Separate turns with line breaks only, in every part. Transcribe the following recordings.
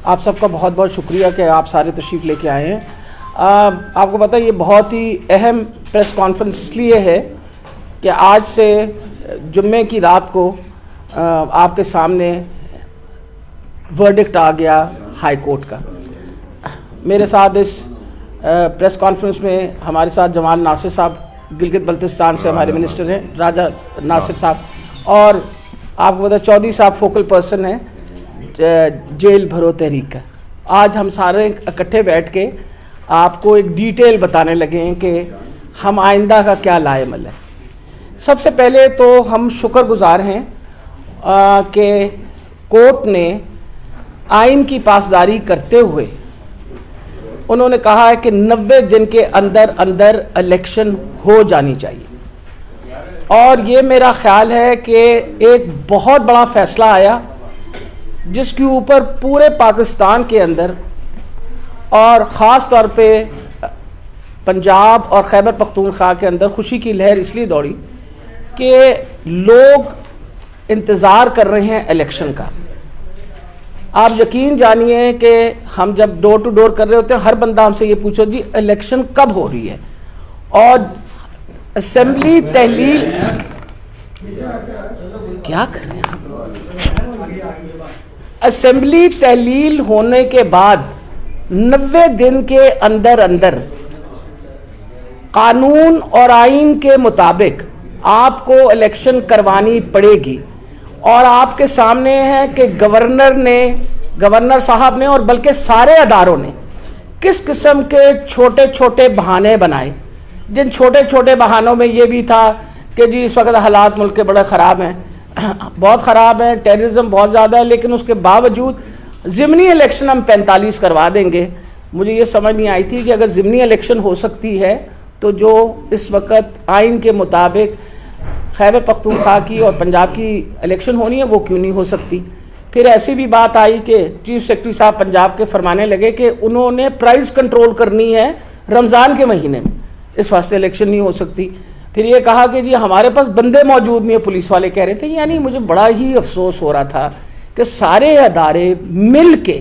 आप सबका बहुत बहुत शुक्रिया कि आप सारे तशरीफ़ लेके आए हैं। आपको पता है ये बहुत ही अहम प्रेस कॉन्फ्रेंस इसलिए है कि आज से जुम्मे की रात को आपके सामने वर्डिक्ट आ गया हाई कोर्ट का। मेरे साथ इस प्रेस कॉन्फ्रेंस में हमारे साथ जमाल नासिर साहब गिलगित बल्तिस्तान से हमारे मिनिस्टर हैं, राजा नासिर साहब, और आपको पता है चौधरी साहब फोकल पर्सन हैं जेल भरो तहरीक का। आज हम सारे इकट्ठे बैठ के आपको एक डिटेल बताने लगे हैं कि हम आइंदा का क्या लाएमल है। सबसे पहले तो हम शुक्रगुजार हैं कि कोर्ट ने आइन की पासदारी करते हुए उन्होंने कहा है कि 90 दिन के अंदर अंदर इलेक्शन हो जानी चाहिए। और ये मेरा ख्याल है कि एक बहुत बड़ा फैसला आया जिसके ऊपर पूरे पाकिस्तान के अंदर और ख़ास तौर पे पंजाब और खैबर पख्तूनख्वा के अंदर खुशी की लहर इसलिए दौड़ी कि लोग इंतज़ार कर रहे हैं इलेक्शन का। आप यकीन जानिए कि हम जब डोर टू डोर कर रहे होते हैं हर बंदा हमसे ये पूछो जी इलेक्शन कब हो रही है। और असेंबली तहलील क्या कर रहे हैं, असेंबली तहलील होने के बाद 90 दिन के अंदर अंदर कानून और आइन के मुताबिक आपको इलेक्शन करवानी पड़ेगी। और आपके सामने है कि गवर्नर साहब ने और बल्कि सारे अदारों ने किस किस्म के छोटे छोटे बहाने बनाए, जिन छोटे छोटे बहानों में ये भी था कि जी इस वक्त हालात मुल्क के बड़े ख़राब हैं, बहुत ख़राब हैं, टेररिज्म बहुत ज़्यादा है, लेकिन उसके बावजूद ज़िमनी इलेक्शन हम 45 करवा देंगे। मुझे ये समझ नहीं आई थी कि अगर ज़िमनी इलेक्शन हो सकती है तो जो इस वक्त आइन के मुताबिक खैबर पख्तूनख्वा की और पंजाब की इलेक्शन होनी है वो क्यों नहीं हो सकती। फिर ऐसी भी बात आई कि चीफ सेक्रेटरी साहब पंजाब के फरमाने लगे कि उन्होंने प्राइस कंट्रोल करनी है रमज़ान के महीने में, इस वास्ते इलेक्शन नहीं हो सकती। फिर ये कहा कि जी हमारे पास बंदे मौजूद नहीं है, पुलिस वाले कह रहे थे। यानी मुझे बड़ा ही अफसोस हो रहा था कि सारे अदारे मिल के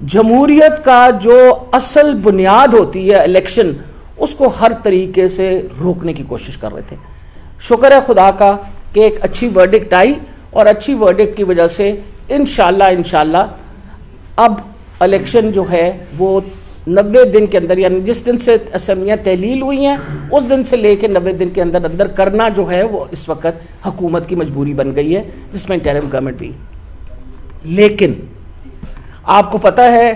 जमहूरियत का जो असल बुनियाद होती है इलेक्शन, उसको हर तरीके से रोकने की कोशिश कर रहे थे। शुक्र है खुदा का कि एक अच्छी वर्डिक्ट आई और अच्छी वर्डिक्ट की वजह से इंशाल्लाह अब इलेक्शन जो है वो 90 दिन के अंदर, यानी जिस दिन से असेंबलियाँ तहलील हुई हैं उस दिन से लेकर 90 दिन के अंदर अंदर करना जो है वो इस वक्त हुकूमत की मजबूरी बन गई है, जिसमें इंटरिम गवर्नमेंट भी। लेकिन आपको पता है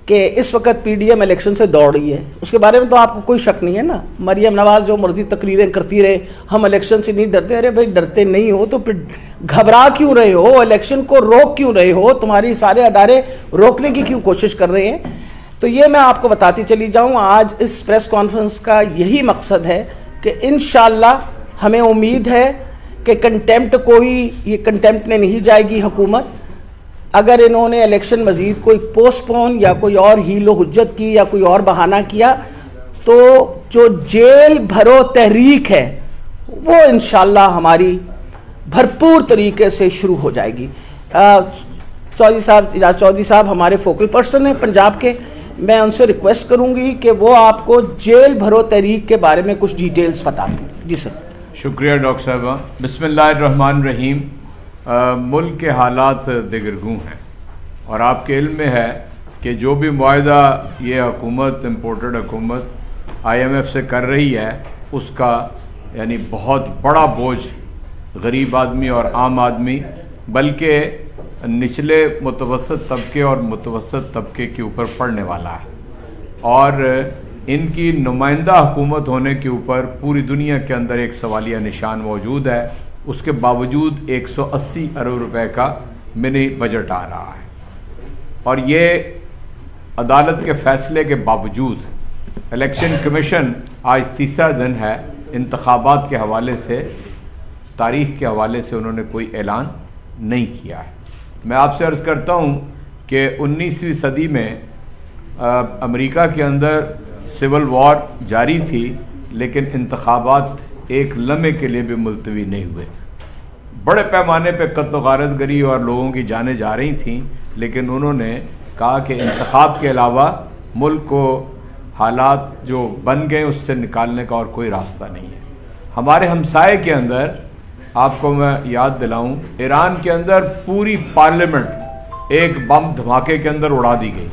कि इस वक्त पीडीएम इलेक्शन से दौड़ रही है, उसके बारे में तो आपको कोई शक नहीं है ना। मरियम नवाज जो मर्जी तकरीरें करती रहे, हम इलेक्शन से नहीं डरते। अरे भाई डरते नहीं हो तो फिर घबरा क्यों रहे हो, इलेक्शन को रोक क्यों रहे हो, तुम्हारी सारे अदारे रोकने की क्यों कोशिश कर रहे हैं। तो ये मैं आपको बताती चली जाऊँ, आज इस प्रेस कॉन्फ्रेंस का यही मकसद है कि इंशाल्लाह हमें उम्मीद है कि ये कंटेम्प्ट में नहीं जाएगी हुकूमत। अगर इन्होंने इलेक्शन मज़ीद कोई पोस्टपोन या कोई और हीलो हुज्जत की या कोई और बहाना किया तो जो जेल भरो तहरीक है वो इंशाल्लाह हमारी भरपूर तरीके से शुरू हो जाएगी। इजाज़ चौधरी साहब हमारे फोकल पर्सन हैं पंजाब के, मैं उनसे रिक्वेस्ट करूंगी कि वो आपको जेल भरो तहरीक के बारे में कुछ डिटेल्स बता दें। जी सर।
शुक्रिया डॉक्टर साहबा। बिस्मिल्लाहिर्रहमानिर्रहीम। मुल्क के हालात दिगरगू हैं और आपके इल्म में है कि जो भी मुआहदा ये हुकूमत, इम्पोर्टेड हुकूमत IMF से कर रही है, उसका यानी बहुत बड़ा बोझ गरीब आदमी और आम आदमी, बल्कि निचले मुतवसत तबके और मुतवसत तबके के ऊपर पड़ने वाला है। और इनकी नुमाइंदा हुकूमत होने के ऊपर पूरी दुनिया के अंदर एक सवालिया निशान मौजूद है। उसके बावजूद 180 अरब रुपए का मिनी बजट आ रहा है और ये अदालत के फैसले के बावजूद इलेक्शन कमीशन आज तीसरा दिन है, इंतखाबात के हवाले से, तारीख के हवाले से उन्होंने कोई ऐलान नहीं किया है। मैं आपसे अर्ज़ करता हूँ कि 19वीं सदी में अमेरिका के अंदर सिविल वॉर जारी थी, लेकिन इंतखाबात एक लम्हे के लिए भी मुलतवी नहीं हुए। बड़े पैमाने पे कत्ल गारतगरी और लोगों की जानें जा रही थीं, लेकिन उन्होंने कहा कि इंतखाब के अलावा मुल्क को हालात जो बन गए उससे निकालने का और कोई रास्ता नहीं है। हमारे हमसाये के अंदर आपको मैं याद दिलाऊं, ईरान के अंदर पूरी पार्लियामेंट एक बम धमाके के अंदर उड़ा दी गई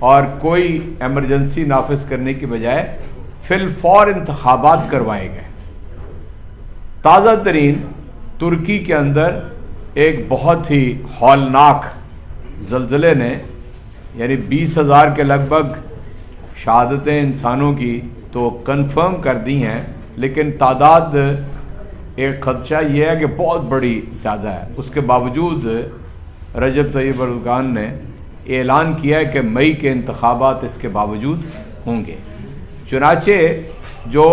और कोई एमरजेंसी नाफिज करने की बजाय फिल फौर इंतखाबात करवाए गए। ताज़ा तरीन तुर्की के अंदर एक बहुत ही हौलनाक ज़लज़ले ने यानी 20,000 के लगभग शहादतें इंसानों की तो कंफर्म कर दी हैं, लेकिन तादाद एक ख़दशा ये है कि बहुत बड़ी ज़्यादा है। उसके बावजूद रजब तय्यब एर्दोगान ने ऐलान किया है कि मई के इंतखाबात इसके बावजूद होंगे। चुनाचे जो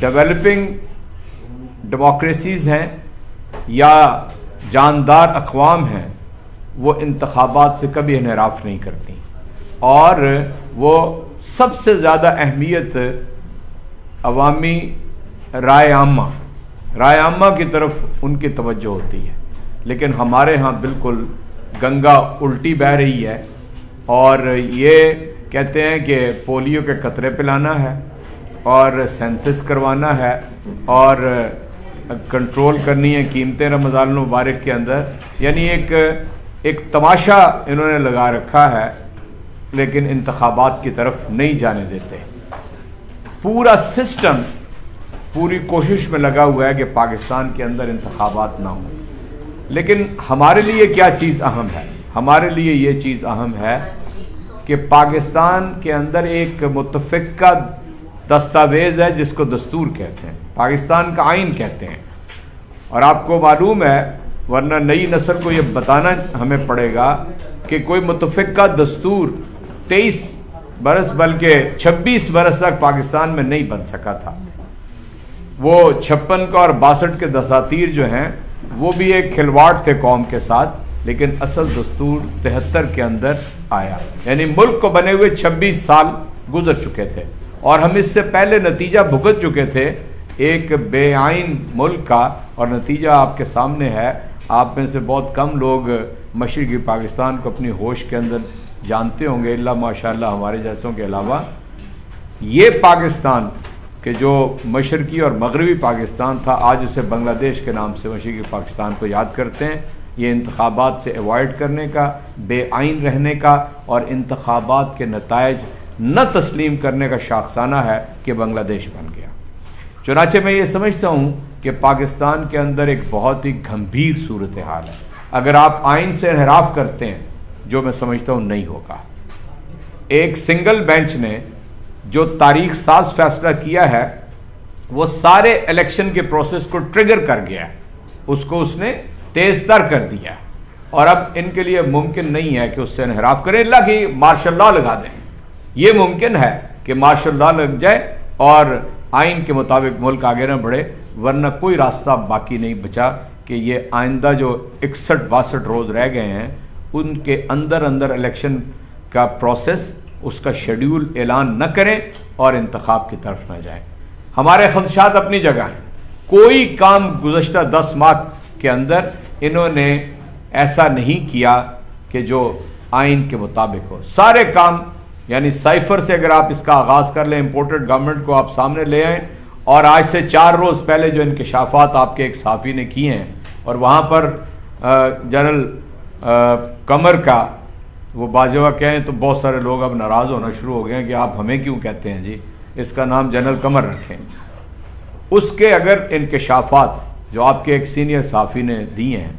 डेवलपिंग डेमोक्रेसीज़ हैं या जानदार अक़वाम हैं वो इंतखाबात से कभी इन्हराफ नहीं करती और वो सबसे ज़्यादा अहमियत अवामी राय आम्मा की तरफ उनकी तवज्जो होती है। लेकिन हमारे यहाँ बिल्कुल गंगा उल्टी बह रही है और ये कहते हैं कि पोलियो के कतरे पिलाना है और सेंसस करवाना है और कंट्रोल करनी है कीमतें रमज़ान मुबारक के अंदर, यानी एक तमाशा इन्होंने लगा रखा है, लेकिन इंतखाबात की तरफ नहीं जाने देते। पूरा सिस्टम पूरी कोशिश में लगा हुआ है कि पाकिस्तान के अंदर इंतखाबात ना हो। लेकिन हमारे लिए क्या चीज़ अहम है? हमारे लिए ये चीज़ अहम है कि पाकिस्तान के अंदर एक मुत्तफ़िक़ा दस्तावेज़ है जिसको दस्तूर कहते हैं, पाकिस्तान का आइन कहते हैं। और आपको मालूम है, वरना नई नस्ल को ये बताना हमें पड़ेगा कि कोई मुत्तफ़िक़ा दस्तूर 23 बरस बल्कि 26 बरस तक पाकिस्तान में नहीं बन सका था। वो 56 का और 62 के दसातीर जो हैं वो भी एक खिलवाड़ थे कौम के साथ, लेकिन असल दस्तूर 73 के अंदर आया, यानी मुल्क को बने हुए 26 साल गुजर चुके थे और हम इससे पहले नतीजा भुगत चुके थे एक बेआइन मुल्क का। और नतीजा आपके सामने है। आप में से बहुत कम लोग मशरक़ी पाकिस्तान को अपनी होश के अंदर जानते होंगे, इल्ला माशाअल्लाह हमारे जैसों के अलावा। ये पाकिस्तान कि जो मशरक़ी और मगरबी पाकिस्तान था, आज उसे बांग्लादेश के नाम से मशरक़ी पाकिस्तान को याद करते हैं। ये इंतखाबात से अवॉइड करने का, बेआइन रहने का और इंतखाबात के नताइज न तस्लीम करने का शाखसाना है कि बांग्लादेश बन गया। चुनाचे मैं ये समझता हूँ कि पाकिस्तान के अंदर एक बहुत ही गंभीर सूरत हाल है। अगर आप आइन से इन्हराफ करते हैं, जो मैं समझता हूँ नहीं होगा। एक सिंगल बेंच ने जो तारीख साज फैसला किया है वो सारे इलेक्शन के प्रोसेस को ट्रिगर कर गया है, उसको उसने तेज़तर कर दिया और अब इनके लिए मुमकिन नहीं है कि उससे इन्हराफ करें, इल्ला कि मार्शल लॉ लगा दें। ये मुमकिन है कि मार्शल लॉ लग जाए और आइन के मुताबिक मुल्क आगे न बढ़े, वरना कोई रास्ता बाकी नहीं बचा कि ये आइंदा जो 61-62 रोज़ रह गए हैं उनके अंदर अंदर इलेक्शन का प्रोसेस, उसका शेड्यूल ऐलान न करें और इंतखाब की तरफ न जाए। हमारे खदशात अपनी जगह हैं। कोई काम गुज़श्ता 10 माह के अंदर इन्होंने ऐसा नहीं किया कि जो आइन के मुताबिक हो। सारे काम, यानी साइफर से अगर आप इसका आगाज़ कर लें, इम्पोर्टेड गवर्नमेंट को आप सामने ले आएँ और आज से 4 रोज़ पहले जो इंकशाफात आपके एक साफ़ी ने किए हैं और वहाँ पर जनरल कमर का वो बाजवा कहें तो बहुत सारे लोग अब नाराज़ होना शुरू हो गए हैं कि आप हमें क्यों कहते हैं जी, इसका नाम जनरल कमर रखें। उसके अगर इंकशाफात जो आपके एक सीनियर साफ़ी ने दिए हैं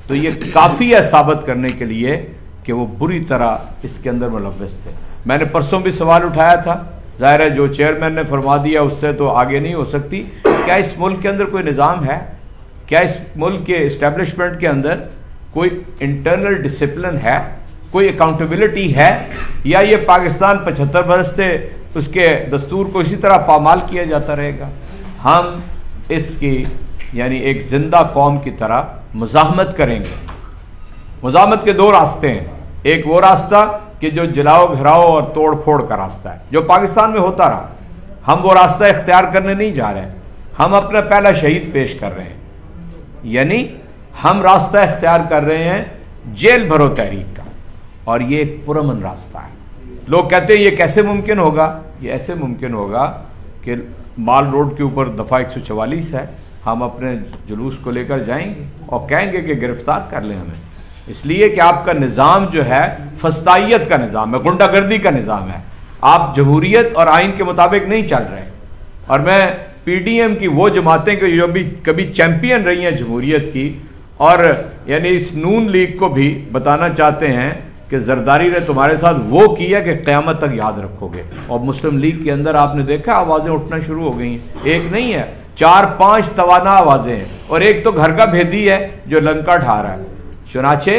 तो ये काफ़ी है साबित करने के लिए कि वो बुरी तरह इसके अंदर मुलव्वस थे। मैंने परसों भी सवाल उठाया था, ज़ाहिर है जो चेयरमैन ने फरमा दिया उससे तो आगे नहीं हो सकती। क्या इस मुल्क के अंदर कोई निज़ाम है? क्या इस मुल्क के इस्टेब्लिशमेंट के अंदर कोई इंटरनल डिसिप्लिन है, कोई अकाउंटेबिलिटी है, या ये पाकिस्तान 75 बरस से उसके दस्तूर को इसी तरह पामाल किया जाता रहेगा? हम इसकी यानी एक जिंदा कौम की तरह मुज़ाहमत करेंगे। मुज़ाहमत के 2 रास्ते हैं। एक वो रास्ता कि जो जलाओ घराओ और तोड़ फोड़ का रास्ता है, जो पाकिस्तान में होता रहा। हम वो रास्ता इख्तियार करने नहीं जा रहे हैं, हम अपना पहला शहीद पेश कर रहे हैं। यानी हम रास्ता इख्तियार कर रहे हैं जेल भरो तहरीक का, और ये एक पुरअमन रास्ता है। लोग कहते हैं ये कैसे मुमकिन होगा? ये ऐसे मुमकिन होगा कि माल रोड के ऊपर दफ़ा 144 है, हम अपने जुलूस को लेकर जाएंगे और कहेंगे कि गिरफ्तार कर लें हमें, इसलिए कि आपका निज़ाम जो है फस्तायत का निज़ाम है, गुंडागर्दी का निज़ाम है। आप जमहूरियत और आइन के मुताबिक नहीं चल रहे। और मैं पीडीएम की वो जमातें कि जो भी कभी चैंपियन रही हैं जमहूरियत की, और यानी इस नून लीग को भी बताना चाहते हैं कि जरदारी ने तुम्हारे साथ वो किया कि क़यामत तक याद रखोगे। और मुस्लिम लीग के अंदर आपने देखा आवाज़ें उठना शुरू हो गई हैं, एक नहीं है 4-5 तवाना आवाज़ें हैं, और एक तो घर का भेदी है जो लंका ढा रहा है। चुनाचे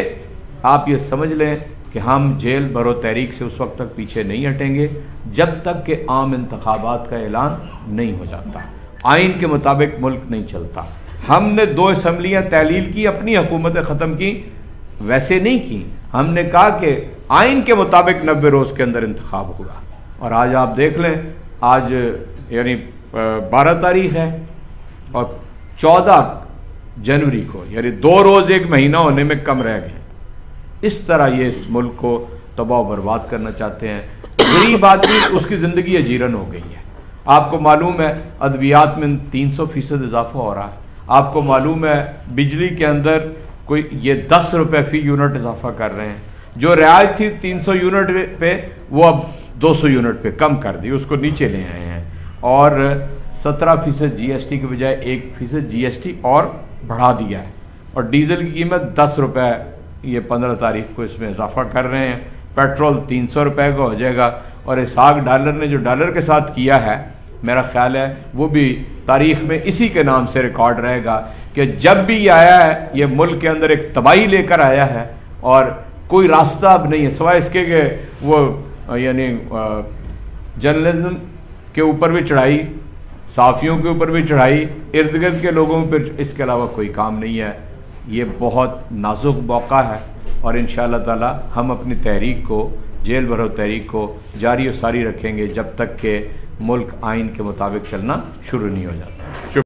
आप ये समझ लें कि हम जेल भरो तहरीक से उस वक्त तक पीछे नहीं हटेंगे जब तक कि आम इंतखाबात का ऐलान नहीं हो जाता, आइन के मुताबिक मुल्क नहीं चलता। हमने 2 असम्बलियाँ तहलील की, अपनी हुकूमतें ख़त्म की, वैसे नहीं की। हमने कहा कि आइन के मुताबिक 90 रोज़ के अंदर इंतखाब हुआ। और आज आप देख लें, आज यानी 12 तारीख है और 14 जनवरी को यानी 2 रोज़ 1 महीना होने में कम रह गए। इस तरह ये इस मुल्क को तबाह बर्बाद करना चाहते हैं। गरीब आदमी उसकी ज़िंदगी अजीरन हो गई है। आपको मालूम है अद्वियात में 300% इजाफा हो रहा है। आपको मालूम है बिजली के अंदर कोई ये 10 रुपये फ़ी यूनिट इजाफा कर रहे हैं। जो रियायत थी 300 यूनिट पे, वो अब 200 यूनिट पे कम कर दी, उसको नीचे ले आए हैं। और 17% GST की बजाय 1% GST और बढ़ा दिया है। और डीजल की कीमत 10 रुपये ये 15 तारीख को इसमें इजाफा कर रहे हैं। पेट्रोल 300 रुपये का हो जाएगा। और इसहाक डालर ने जो डॉलर के साथ किया है, मेरा ख्याल है वो भी तारीख में इसी के नाम से रिकॉर्ड रहेगा कि जब भी ये आया है ये मुल्क के अंदर एक तबाही लेकर आया है, और कोई रास्ता अब नहीं है सिवाय इसके कि वो यानी जर्नलिज्म के ऊपर भी चढ़ाई, साफ़ियों के ऊपर भी चढ़ाई, इर्द गिर्द के लोगों पर, इसके अलावा कोई काम नहीं है। ये बहुत नाजुक मौका है और इंशाअल्लाह ताला हम अपनी तहरीक को, जेल भरो तहरीक को जारी और सारी रखेंगे जब तक कि मुल्क आइन के मुताबिक चलना शुरू नहीं हो जाता।